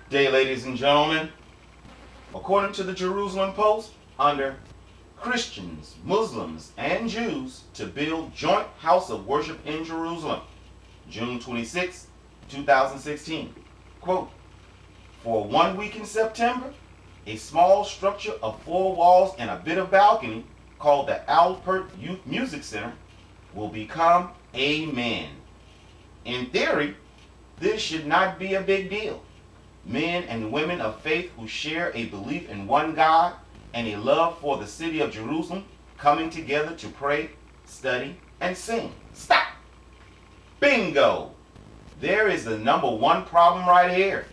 Day, ladies and gentlemen. According to the Jerusalem Post, under Christians, Muslims, and Jews to build joint house of worship in Jerusalem, June 26, 2016. Quote, for 1 week in September, a small structure of 4 walls and a bit of balcony called the Alpert Youth Music Center will become Amen. In theory, this should not be a big deal. Men and women of faith who share a belief in one God and a love for the city of Jerusalem coming together to pray, study, and sing. Stop! Bingo! There is the #1 problem right here.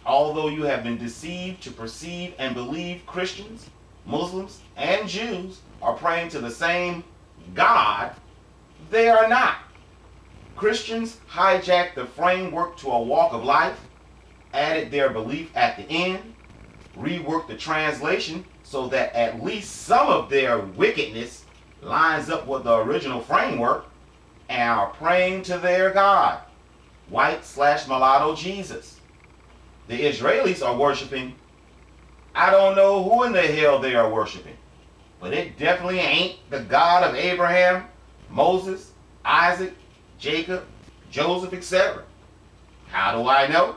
Although you have been deceived to perceive and believe Christians, Muslims, and Jews are praying to the same God, they are not. Christians hijacked the framework to a walk of life, added their belief at the end, reworked the translation so that at least some of their wickedness lines up with the original framework, and are praying to their God, white/mulatto Jesus. The Israelis are worshiping, I don't know who in the hell they are worshiping, but it definitely ain't the God of Abraham, Moses, Isaac, Jacob, Joseph, etc. How do I know?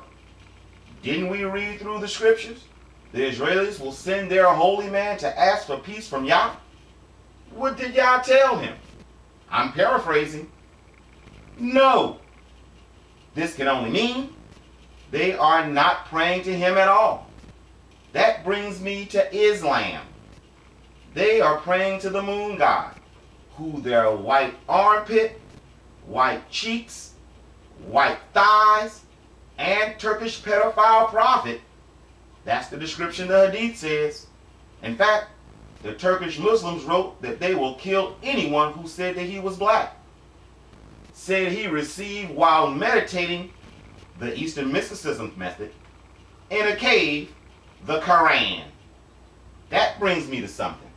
Didn't we read through the scriptures? The Israelis will send their holy man to ask for peace from Yah. What did Yah tell him? I'm paraphrasing. No. This can only mean they are not praying to him at all. That brings me to Islam. They are praying to the moon god, who their white armpit, white cheeks, white thighs, and Turkish pedophile prophet. That's the description the Hadith says. In fact, the Turkish Muslims wrote that they will kill anyone who said that he was black. Said he received while meditating the Eastern mysticism method in a cave, the Quran. That brings me to something.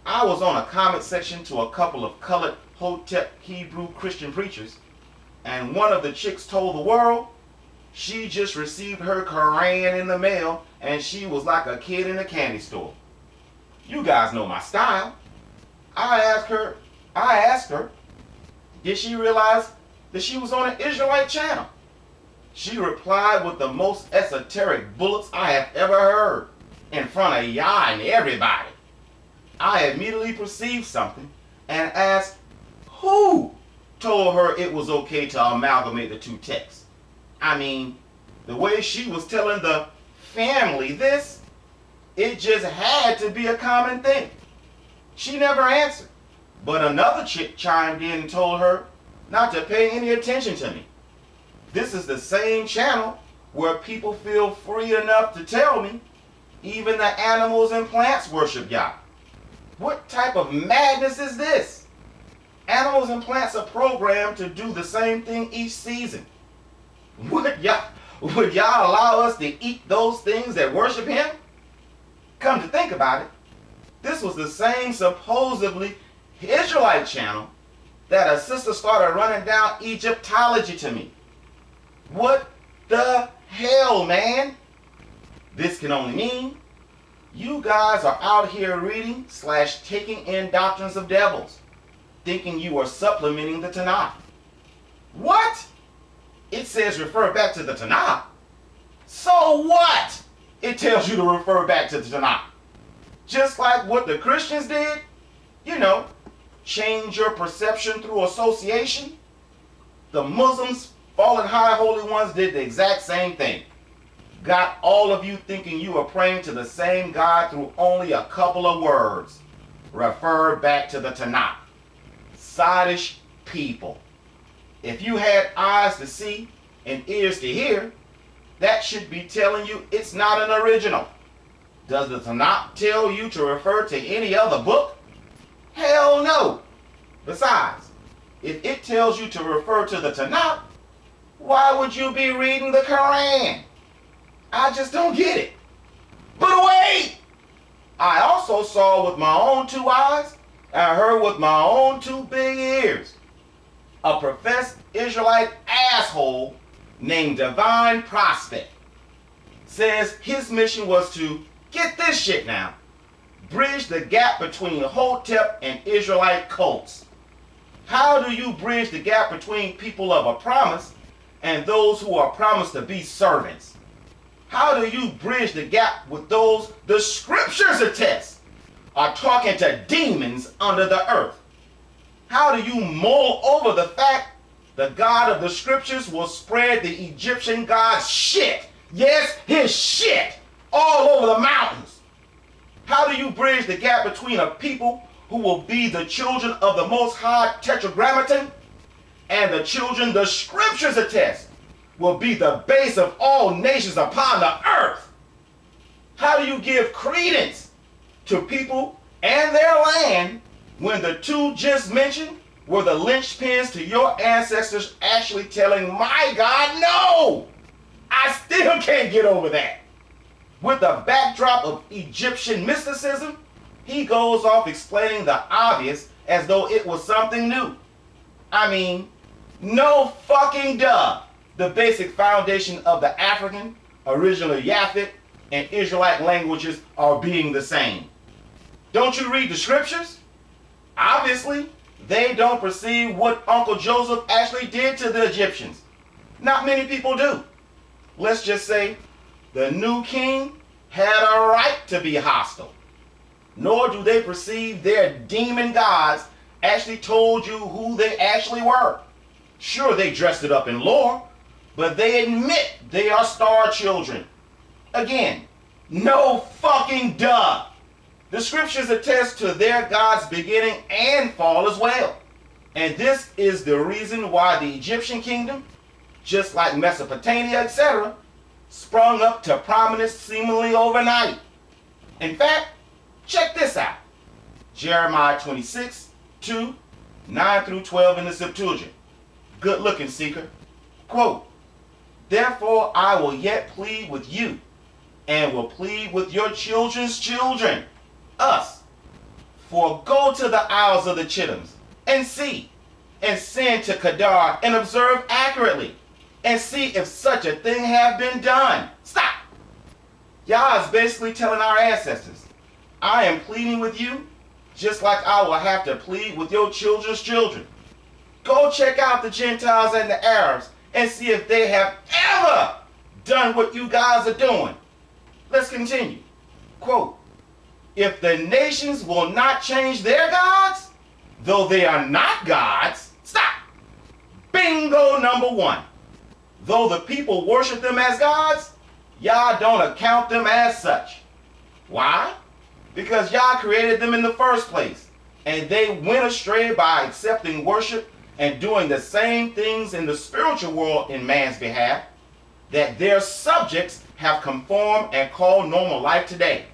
I was on a comment section to a couple of colored Hotep Hebrew Christian preachers, and one of the chicks told the world she just received her Quran in the mail and she was like a kid in a candy store. You guys know my style. I asked her, did she realize that she was on an Israelite channel? She replied with the most esoteric bullets I have ever heard in front of Yah and everybody. I immediately perceived something and asked who told her it was okay to amalgamate the two texts. I mean, the way she was telling the family this, it just had to be a common thing. She never answered, but another chick chimed in and told her not to pay any attention to me. This is the same channel where people feel free enough to tell me even the animals and plants worship Yah. What type of madness is this? Animals and plants are programmed to do the same thing each season. Would Yah allow us to eat those things that worship him? Come to think about it, this was the same supposedly Israelite channel that a sister started running down Egyptology to me. What the hell, man? This can only mean you guys are out here reading/taking in doctrines of devils, thinking you are supplementing the Tanakh. What? It says refer back to the Tanakh. So what? It tells you to refer back to the Tanakh. Just like what the Christians did, you know, change your perception through association. The Muslims, fallen high holy ones, did the exact same thing. Got all of you thinking you are praying to the same God through only a couple of words. Refer back to the Tanakh. Sodish people. If you had eyes to see and ears to hear, that should be telling you it's not an original. Does the Tanakh tell you to refer to any other book? Hell no. Besides, if it tells you to refer to the Tanakh, why would you be reading the Quran? I just don't get it. But wait! I also saw with my own 2 eyes and heard with my own 2 big ears a professed Israelite asshole named Divine Prospect says his mission was to, get this shit now, bridge the gap between Hotep and Israelite cults. How do you bridge the gap between people of a promise and those who are promised to be servants? How do you bridge the gap with those the scriptures attest are talking to demons under the earth? How do you mull over the fact the God of the scriptures will spread the Egyptian God's shit, yes, his shit, all over the mountains? How do you bridge the gap between a people who will be the children of the Most High Tetragrammaton and the children the scriptures attest will be the base of all nations upon the earth? How do you give credence to people and their land when the two just mentioned were the linchpins to your ancestors actually telling my God no? I still can't get over that. With the backdrop of Egyptian mysticism, he goes off explaining the obvious as though it was something new. I mean, no fucking duh. The basic foundation of the African, original Yaphet, and Israelite languages are being the same. Don't you read the scriptures? Obviously, they don't perceive what Uncle Joseph actually did to the Egyptians. Not many people do. Let's just say the new king had a right to be hostile. Nor do they perceive their demon gods actually told you who they actually were. Sure, they dressed it up in lore, but they admit they are star children. Again, no fucking duh. The scriptures attest to their God's beginning and fall as well. And this is the reason why the Egyptian kingdom, just like Mesopotamia, etc., sprung up to prominence seemingly overnight. In fact, check this out. Jeremiah 26, 2, 9 through 12 in the Septuagint. Good looking, seeker. Quote, "Therefore I will yet plead with you, and will plead with your children's children, us. For go to the Isles of the Chittims, and see, and send to Kedar, and observe accurately, and see if such a thing have been done." Stop! Yah is basically telling our ancestors, I am pleading with you, just like I will have to plead with your children's children. Go check out the Gentiles and the Arabs, and see if they have ever done what you guys are doing. Let's continue. Quote, "If the nations will not change their gods, though they are not gods," stop. Bingo number one. Though the people worship them as gods, Yah don't account them as such. Why? Because Yah created them in the first place, and they went astray by accepting worship and doing the same things in the spiritual world in man's behalf that their subjects have conformed and called normal life today.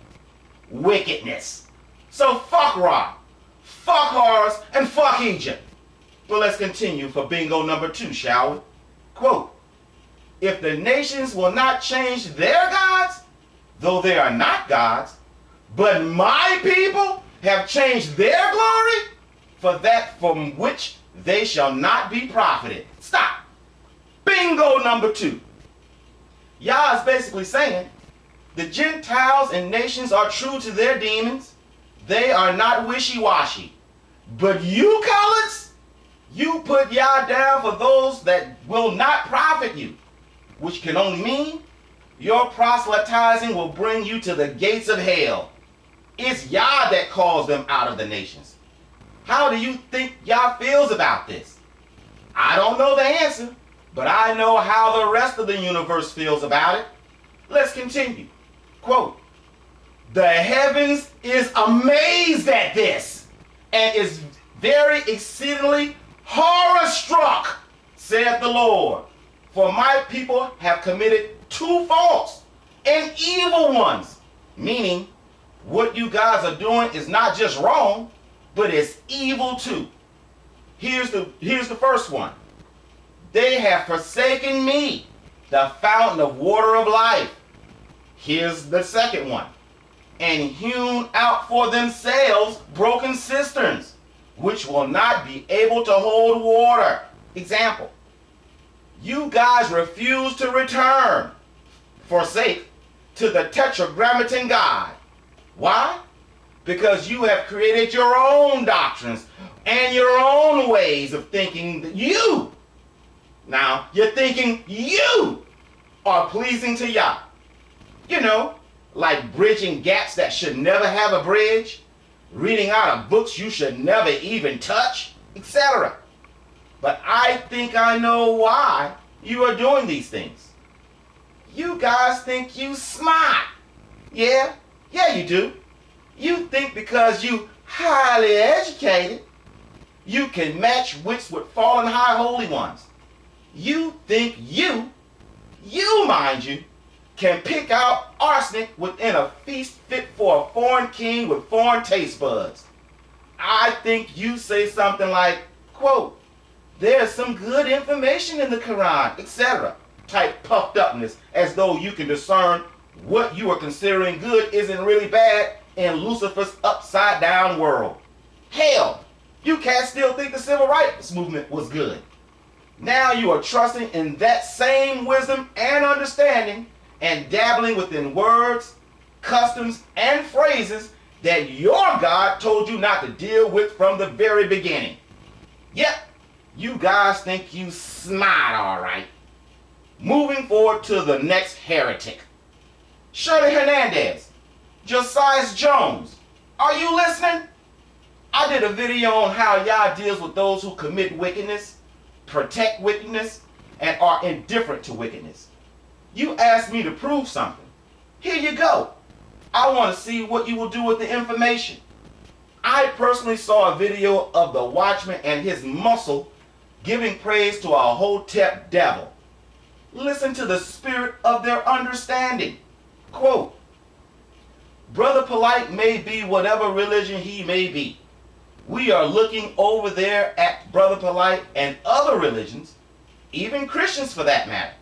Wickedness. So fuck Ra, fuck Horus, and fuck Egypt. But let's continue for bingo number two, shall we? Quote, "If the nations will not change their gods, though they are not gods, but my people have changed their glory for that from which they shall not be profited." Stop. Bingo number two. Yah is basically saying the Gentiles and nations are true to their demons. They are not wishy-washy. But you coloreds, you put Yah down for those that will not profit you, which can only mean your proselytizing will bring you to the gates of hell. It's Yah that calls them out of the nations. How do you think Yah feels about this? I don't know the answer, but I know how the rest of the universe feels about it. Let's continue. Quote, "The heavens is amazed at this, and is very exceedingly horror-struck, saith the Lord. For my people have committed two faults, and evil ones." Meaning, what you guys are doing is not just wrong, but it's evil too. Here's the first one. "They have forsaken me, the fountain of water of life." Here's the second one. "And hewn out for themselves broken cisterns, which will not be able to hold water." Example. You guys refuse to return, forsake, to the Tetragrammaton God. Why? Because you have created your own doctrines and your own ways of thinking that you, now you're thinking you are pleasing to Yah. You know, like bridging gaps that should never have a bridge, reading out of books you should never even touch, etc. But I think I know why you are doing these things. You guys think you smart. Yeah, you do. You think because you highly educated, you can match wits with fallen high holy ones. You think you mind you, can pick out arsenic within a feast fit for a foreign king with foreign taste buds. I think you say something like, quote, there's some good information in the Quran, etc. Type puffed upness as though you can discern what you are considering good isn't really bad in Lucifer's upside down world. Hell, you cats still think the civil rights movement was good. Now you are trusting in that same wisdom and understanding and dabbling within words, customs, and phrases that your God told you not to deal with from the very beginning. Yep, you guys think you smart, all right. Moving forward to the next heretic. Shirley Hernandez, Josiah Jones, are you listening? I did a video on how Yah deals with those who commit wickedness, protect wickedness, and are indifferent to wickedness. You asked me to prove something. Here you go. I want to see what you will do with the information. I personally saw a video of the watchman and his muscle giving praise to a Hotep devil. Listen to the spirit of their understanding. Quote, Brother Polite may be whatever religion he may be. We are looking over there at Brother Polite and other religions, even Christians for that matter.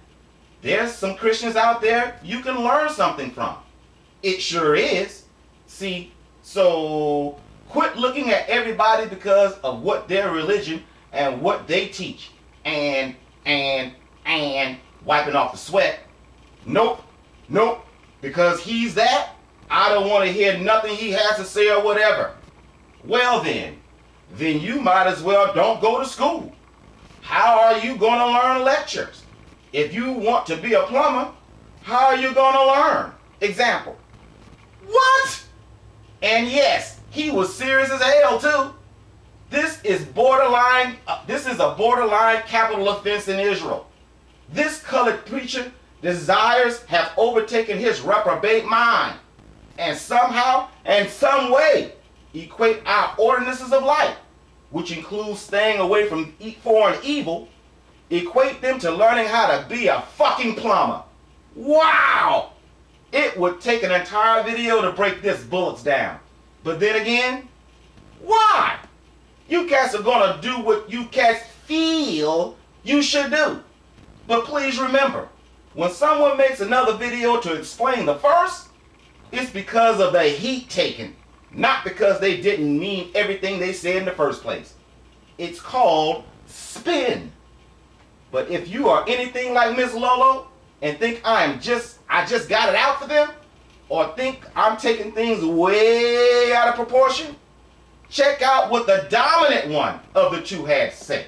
There's some Christians out there you can learn something from. It sure is. See, so quit looking at everybody because of what their religion and what they teach and wiping off the sweat. Nope, because he's that, I don't want to hear nothing he has to say or whatever. Well then you might as well don't go to school. How are you going to learn lectures? If you want to be a plumber, how are you going to learn? Example. What? And yes, he was serious as hell too. This is a borderline capital offense in Israel. This colored preacher desires have overtaken his reprobate mind, and somehow and some way equate our ordinances of life, which includes staying away from foreign evil, equate them to learning how to be a fucking plumber. Wow! It would take an entire video to break this bullets down. But then again, why? You cats are gonna do what you cats feel you should do. But please remember, when someone makes another video to explain the first, it's because of the heat taken, not because they didn't mean everything they said in the first place. It's called spin. But if you are anything like Miss Lolo and think I just got it out for them, or think I'm taking things way out of proportion, check out what the dominant one of the two had to say.